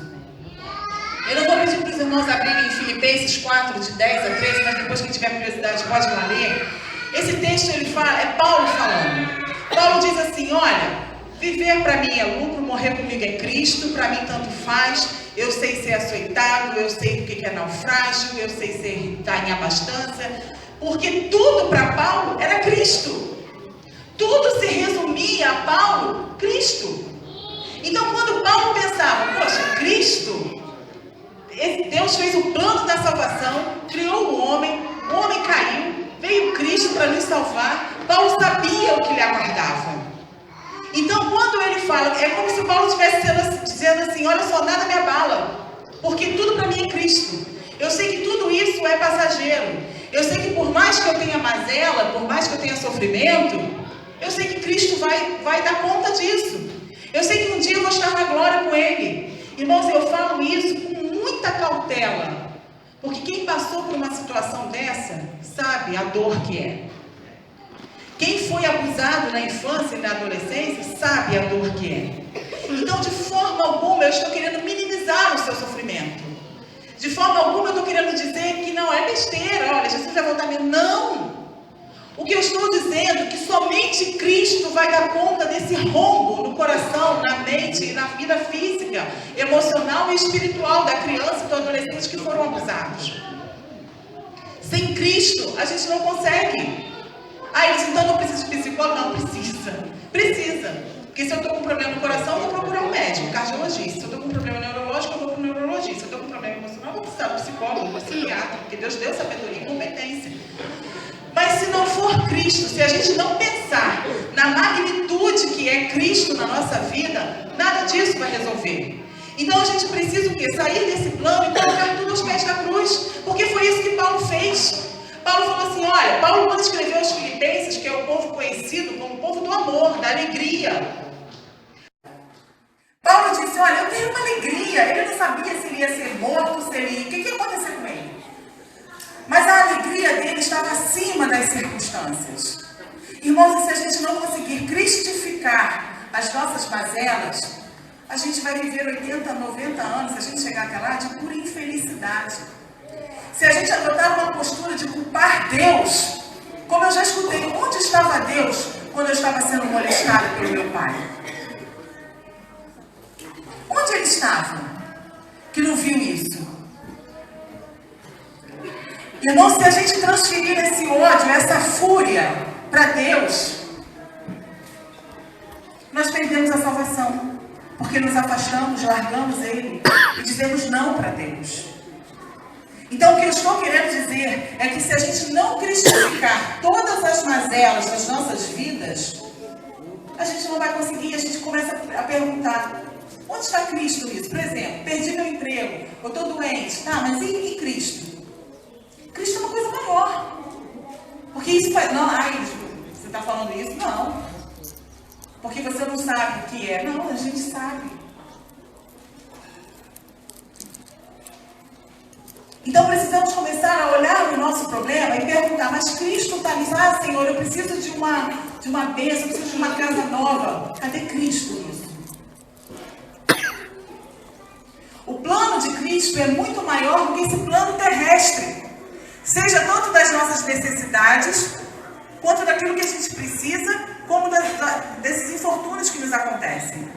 S3: Eu não vou pedir para os irmãos abrirem em Filipenses 4, de 10 a 13, mas depois que tiver curiosidade pode lá ler. Esse texto ele fala, é Paulo falando. Paulo diz assim, olha, viver para mim é lucro, morrer comigo é Cristo, para mim tanto faz, eu sei ser açoitado, eu sei o que é naufrágio, eu sei estar em abastança, porque tudo para Paulo era Cristo. Tudo se resumia a Paulo, Cristo. Então, quando Paulo pensava, poxa, Cristo, Deus fez o plano da salvação, criou o homem caiu, veio Cristo para nos salvar, Paulo sabia o que lhe aguardava. Então, quando ele fala, é como se Paulo estivesse dizendo assim, olha só, nada me abala, porque tudo para mim é Cristo. Eu sei que tudo isso é passageiro. Eu sei que por mais que eu tenha mazela, por mais que eu tenha sofrimento, eu sei que Cristo vai dar conta disso. Eu sei que um dia eu vou estar na glória com Ele. Irmãos, eu falo isso com muita cautela. Porque quem passou por uma situação dessa, sabe a dor que é. Quem foi abusado na infância e na adolescência, sabe a dor que é. Então, de forma alguma, eu estou querendo minimizar o seu sofrimento. De forma alguma, eu estou querendo dizer que não é besteira. Olha, Jesus vai voltar mesmo. Não! O que eu estou dizendo é que somente Cristo vai dar conta desse rombo no coração, na mente e na vida física, emocional e espiritual da criança e do adolescente que foram abusados. Sem Cristo, a gente não consegue. Eles então não precisam de psicólogo? Não, precisa. Precisa. Porque se eu estou com um problema no coração, eu vou procurar um médico, um cardiologista. Se eu estou com um problema neurológico, eu vou para um neurologista. Se eu estou com um problema emocional, eu vou precisar de um psicólogo, de um psiquiatra, porque Deus deu sabedoria e competência. Mas se não for Cristo, se a gente não pensar na magnitude atitude que é Cristo na nossa vida, nada disso vai resolver. Então a gente precisa o quê? Sair desse plano e colocar tudo aos pés da cruz, porque foi isso que Paulo fez. Paulo falou assim, olha, Paulo quando escreveu aos Filipenses, que é o povo conhecido como o povo do amor, da alegria. Paulo disse, olha, eu tenho uma alegria. Ele não sabia se ele ia ser morto, se ele ia... O que ia acontecer com ele? Mas a alegria dele estava acima das circunstâncias. Irmãos, se a gente não conseguir cristificar as nossas mazelas, a gente vai viver 80, 90 anos, se a gente chegar até lá, de pura infelicidade. Se a gente adotar uma postura de culpar Deus, como eu já escutei, onde estava Deus quando eu estava sendo molestada pelo meu pai? Onde ele estava? Que não viu isso? Irmão, se a gente transferir esse ódio, essa fúria para Deus, nós perdemos a salvação. Porque nos afastamos, largamos Ele e dizemos não para Deus. Então, o que eu estou querendo dizer é que se a gente não cristificar todas as mazelas das nossas vidas, a gente não vai conseguir. A gente começa a perguntar, onde está Cristo nisso? Por exemplo, perdi meu emprego, eu estou doente. Tá, mas e Cristo? Cristo é uma coisa maior. Porque isso faz... Não, você está falando isso? Não. Porque você não sabe o que é. Não, a gente sabe. Então precisamos começar a olhar o nosso problema e perguntar, mas Cristo está nisso? Ah, Senhor, eu preciso de uma bênção, eu preciso de uma casa nova. Cadê Cristo nisso? O plano de Cristo é muito maior do que esse plano terrestre. Seja tanto das nossas necessidades, quanto daquilo que a gente precisa, como desses infortúnios que nos acontecem.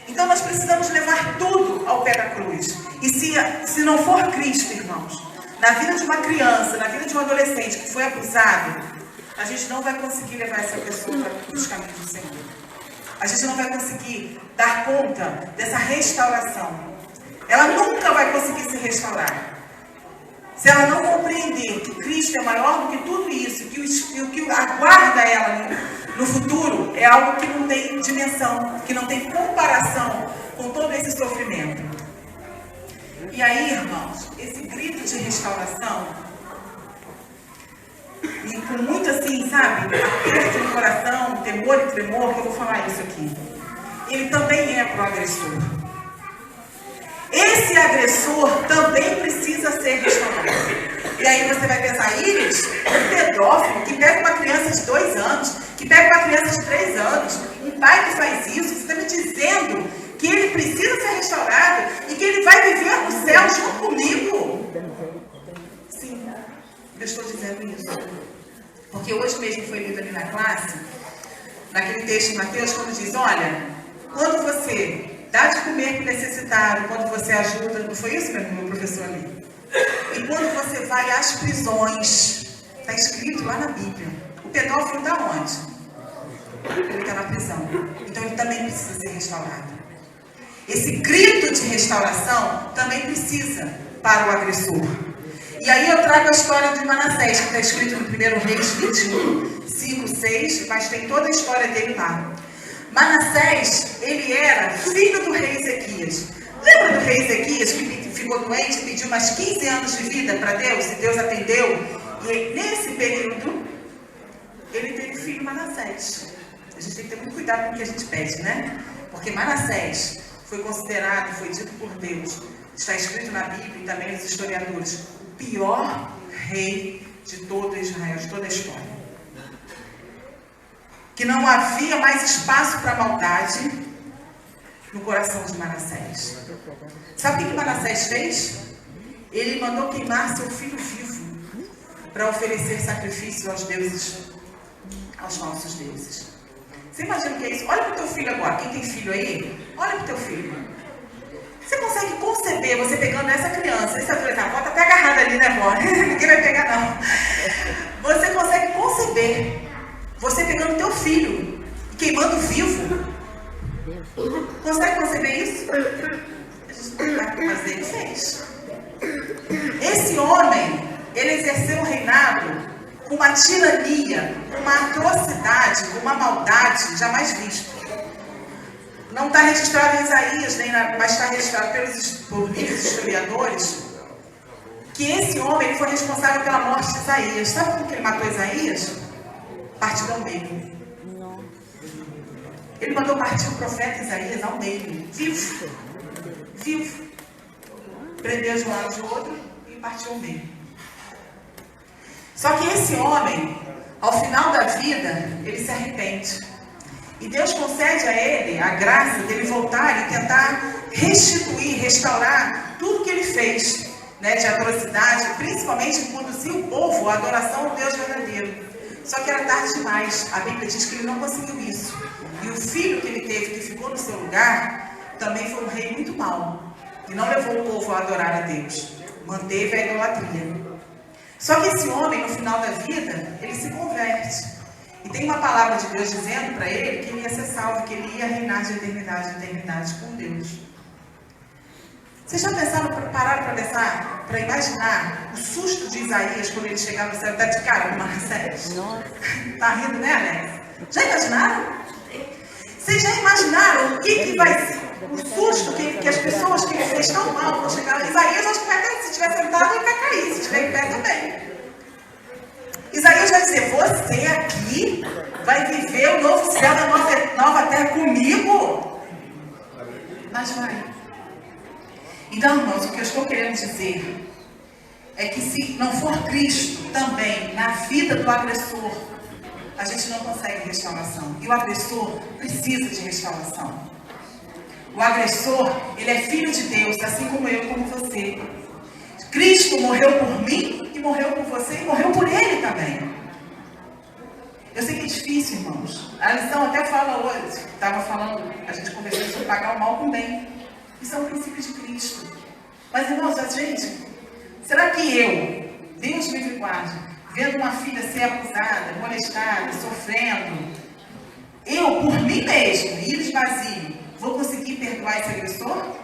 S3: Então nós precisamos levar tudo ao pé da cruz. E se não for Cristo, irmãos, na vida de uma criança, na vida de um adolescente que foi abusado, a gente não vai conseguir levar essa pessoa para os caminhos do Senhor. A gente não vai conseguir dar conta dessa restauração. Ela nunca vai conseguir se restaurar. Se ela não compreender que Cristo é maior do que tudo isso, que o que aguarda ela no futuro é algo que não tem dimensão, que não tem comparação com todo esse sofrimento. E aí, irmãos, esse grito de restauração, e com muito assim, sabe, aperto no coração, temor e tremor, que eu vou falar isso aqui, ele também é para o agressor. Esse agressor também precisa ser restaurado. E aí você vai pensar, Iris, um pedófilo que pega uma criança de 2 anos, que pega uma criança de 3 anos, um pai que faz isso, você está me dizendo que ele precisa ser restaurado e que ele vai viver no céu junto comigo? Sim, eu estou dizendo isso. Porque hoje mesmo foi lido ali na classe, naquele texto de Mateus, quando diz, olha, quando você dá de comer para o necessitado, quando você ajuda, não foi isso mesmo, meu professor ali? E quando você vai às prisões, está escrito lá na Bíblia, o pedófilo está onde? Ele está na prisão. Então ele também precisa ser restaurado. Esse grito de restauração também precisa para o agressor. E aí eu trago a história de Manassés, que está escrito no 1 Reis 21, 5, 6, mas tem toda a história dele lá. Manassés, ele era filho do rei Ezequias. Lembra do rei Ezequias que ficou doente e pediu mais 15 anos de vida para Deus? E Deus atendeu. E nesse período, ele teve o filho Manassés. A gente tem que ter muito cuidado com o que a gente pede, né? Porque Manassés foi considerado, foi dito por Deus, está escrito na Bíblia e também nos historiadores, o pior rei de todo Israel, de toda a história. Que não havia mais espaço para maldade no coração de Manassés. Sabe o que Manassés fez? Ele mandou queimar seu filho vivo para oferecer sacrifício aos deuses, aos nossos deuses. Você imagina o que é isso? Olha para o teu filho agora. Quem tem filho aí? Olha para o teu filho. Você consegue conceber você pegando essa criança, essa adolescente, bota até agarrada ali, né, vó? Ninguém vai pegar, não. Você consegue conceber você pegando teu filho e queimando vivo? Consegue conceber isso? A gente não vai fazer, ele fez. Esse homem, ele exerceu o reinado com uma tirania, com uma atrocidade, com uma maldade jamais visto. Não está registrado em Isaías, mas está registrado por livros historiadores, que esse homem foi responsável pela morte de Isaías. Sabe como que ele matou Isaías? Partido ao meio. Ele mandou partir o profeta Isaías ao meio, vivo. Vivo. Prendeu de um lado de outro e partiu ao meio. Só que esse homem, ao final da vida, ele se arrepende. E Deus concede a ele a graça dele voltar e tentar restituir, restaurar tudo que ele fez, né, de atrocidade, principalmente conduzir o povo à adoração ao Deus verdadeiro. Só que era tarde demais. A Bíblia diz que ele não conseguiu isso. E o filho que ele teve, que ficou no seu lugar, também foi um rei muito mau. E não levou o povo a adorar a Deus. Manteve a idolatria. Só que esse homem, no final da vida, ele se converte. E tem uma palavra de Deus dizendo para ele que ele ia ser salvo, que ele ia reinar de eternidade em eternidade com Deus. Vocês já pararam para pensar, para imaginar o susto de Isaías quando ele chegar no céu e dar de cara com Marcelo? Tá rindo, né, Alex? Já imaginaram? Vocês já imaginaram o que vai ser? O susto que as pessoas que ele fez tão mal vão chegar. Isaías, acho que vai até, se estiver sentado, ele vai cair. Se estiver em pé, também. Isaías vai dizer, você aqui vai viver o novo céu da nova terra comigo? Mas vai. Então, irmãos, o que eu estou querendo dizer é que se não for Cristo também na vida do agressor, a gente não consegue restauração. E o agressor precisa de restauração. O agressor, ele é filho de Deus, assim como eu, como você. Cristo morreu por mim, e morreu por você, e morreu por ele também. Eu sei que é difícil, irmãos. A lição até fala hoje, estava falando, a gente conversou sobre pagar o mal com o bem. Isso é um princípio de Cristo. Mas, irmãos, a gente, será que eu, Deus me guarde, vendo uma filha ser abusada, molestada, sofrendo, eu, por mim mesmo, ir vazio, vou conseguir perdoar esse agressor?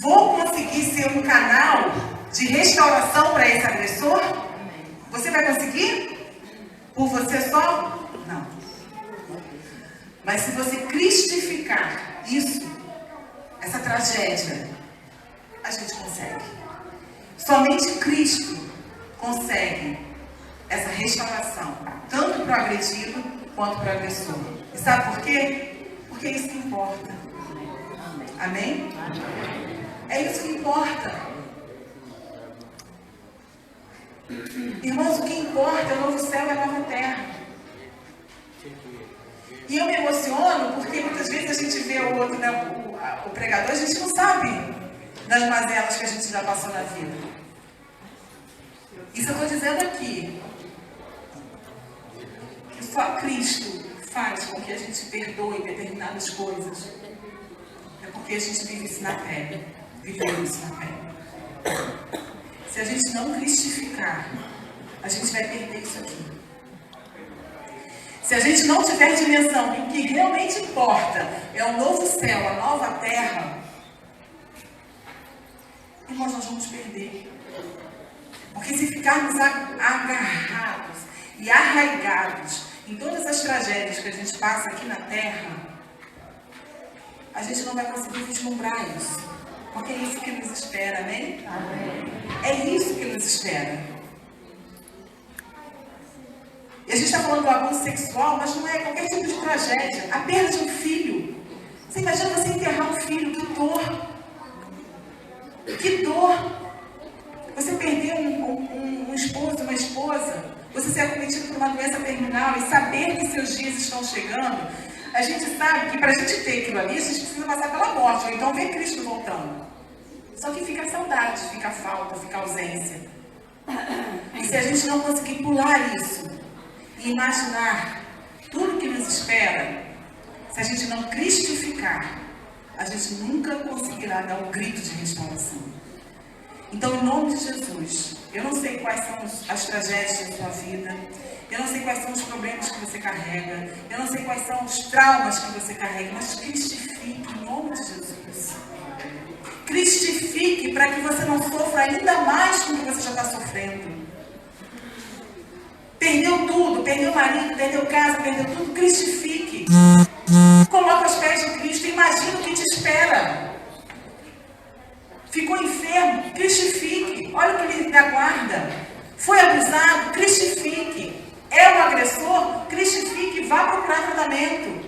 S3: Vou conseguir ser um canal de restauração para esse agressor? Você vai conseguir? Por você só? Não. Mas se você cristificar isso, essa tragédia, a gente consegue. Somente Cristo consegue essa restauração, tanto para o agredido quanto para o agressor. E sabe por quê? Porque é isso que importa. Amém? É isso que importa. Irmãos, o que importa é o novo céu e a nova terra. E eu me emociono porque muitas vezes a gente vê o outro, né, o pregador, a gente não sabe das mazelas que a gente já passou na vida. Isso eu estou dizendo aqui. Que só Cristo faz com que a gente perdoe determinadas coisas. É porque a gente vive isso na pele. Viveu isso na pele. Se a gente não cristificar, a gente vai perder isso aqui. Se a gente não tiver dimensão que o que realmente importa é o novo céu, a nova terra, irmãos, nós vamos perder. Porque se ficarmos agarrados e arraigados em todas as tragédias que a gente passa aqui na terra, a gente não vai conseguir vislumbrar isso. Porque é isso que nos espera, amém? Amém. É isso que nos espera. E a gente está falando do abuso sexual, mas não é qualquer tipo de tragédia. A perda de um filho. Você imagina você enterrar um filho, que dor. Que dor. Você perder um esposo, uma esposa. Você ser acometido por uma doença terminal e saber que seus dias estão chegando. A gente sabe que para a gente ter aquilo ali, a gente precisa passar pela morte, ou então ver Cristo voltando. Só que fica saudade, fica falta, fica ausência. E se a gente não conseguir pular isso e imaginar tudo que nos espera, se a gente não cristificar, a gente nunca conseguirá dar um grito de restauração. Então, em nome de Jesus, eu não sei quais são as tragédias da sua vida, eu não sei quais são os problemas que você carrega, eu não sei quais são os traumas que você carrega, mas cristifique em nome de Jesus. Cristifique para que você não sofra ainda mais com o que você já está sofrendo. Perdeu tudo, perdeu marido, perdeu casa, perdeu tudo, cristifique. Coloca os pés de Cristo, imagina o que te espera. Ficou enfermo, cristifique. Olha o que ele aguarda. Foi abusado, cristifique. É um agressor, cristifique. Vá procurar tratamento.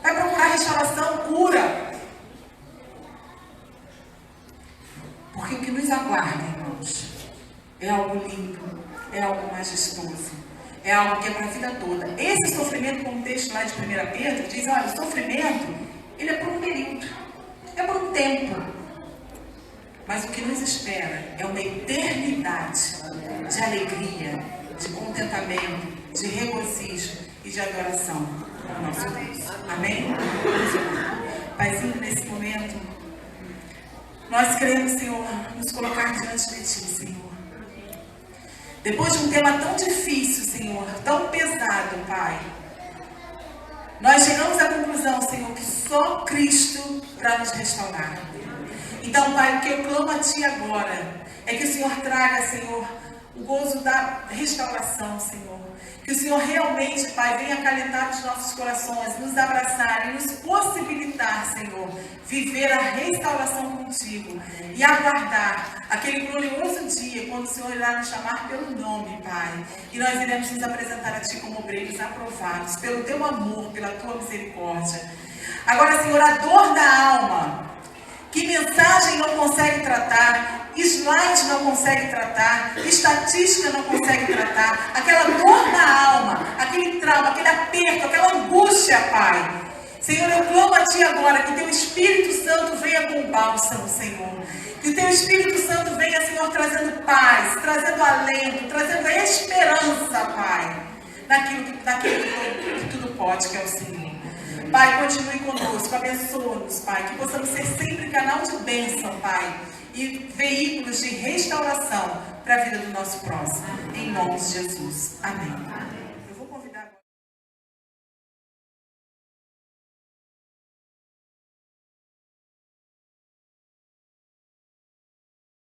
S3: Vai procurar restauração, cura. Porque o que nos aguarda, irmãos, é algo lindo, é algo majestoso. É algo que é para a vida toda. Esse sofrimento, como o texto lá de 1 Pedro, diz, olha, o sofrimento, ele é por um período. É por um tempo. Mas o que nos espera é uma eternidade de alegria, de contentamento, de regozijo e de adoração ao nosso Deus. Amém? Paizinho, nesse momento, nós queremos, Senhor, nos colocar diante de Ti, Senhor. Depois de um tema tão difícil, Senhor, tão pesado, Pai, nós chegamos à conclusão, Senhor, que só Cristo para nos restaurar. Então, Pai, o que eu clamo a Ti agora é que o Senhor traga, Senhor, o gozo da restauração, Senhor. Que o Senhor realmente, Pai, venha acalentar os nossos corações, nos abraçar e nos possibilitar, Senhor, viver a restauração contigo e aguardar aquele glorioso dia quando o Senhor irá nos chamar pelo nome, Pai. E nós iremos nos apresentar a Ti como obreiros aprovados pelo Teu amor, pela Tua misericórdia. Agora, Senhor, a dor da alma, que mensagem não consegue tratar, slide não consegue tratar, estatística não consegue tratar, aquela dor na alma, aquele trauma, aquele aperto, aquela angústia, Pai. Senhor, eu clamo a Ti agora que Teu Espírito Santo venha com bálsamo, Senhor. Que o Teu Espírito Santo venha, Senhor, trazendo paz, trazendo alento, trazendo esperança, Pai, naquilo que tudo pode, que é o Senhor. Pai, continue conosco, abençoa-nos, Pai, que possamos ser sempre canal de bênção, Pai, e veículos de restauração para a vida do nosso próximo. Em nome de Jesus. Amém.